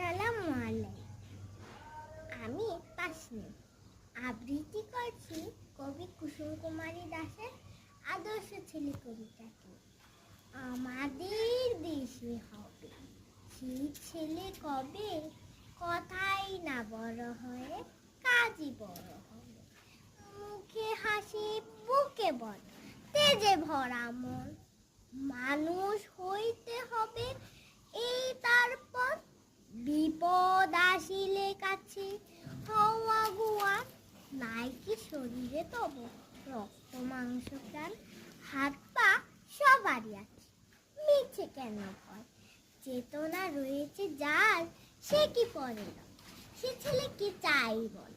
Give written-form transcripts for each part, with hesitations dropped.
আসসালামু আলাইকুম। আমি তাসনিম আবৃত্তি করছি কবি কুসুম কুমারী দাসের আদর্শ ছেলে কবিতাটি। আমাদের দেশে হবে সেই ছেলে কবে, কথাই না বড় হয়ে কাজই বড় হবে। মুখে হাসি বুকে বল তেজে ভরা মন, মানুষ হইতে হবে এই তারপর। বিপদ আসিলে কাছে হওয়া গুয়া, নাই কি শরীরে তব রক্ত মাংস প্রাণ। হাত পা সবারই আছে, মিছে কেন ভয়? চেতনা রয়েছে যার, সে কি পরে না? সে ছেলে কি চাই বল?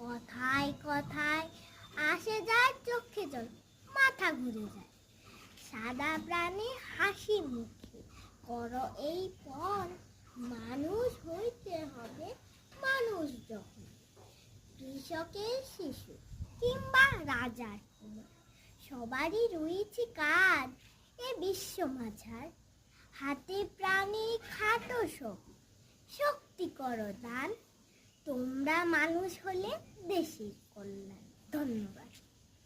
কথায় কথায় আসে যায় চোখে জল, মাথা ঘুরে যায়। সাদা প্রাণে হাসি মুখে করো এই পণ, মানুষ হইতে হবে মানুষ যখন। কৃষকের শিশু কিংবা রাজার কুমার, সবারই রয়েছে কাজ এ বিশ্ব মাঝার। হাতে প্রাণে খাটো শক্তি করো দান, তোমরা মানুষ হলে দেশের কল্যাণ। ধন্যবাদ।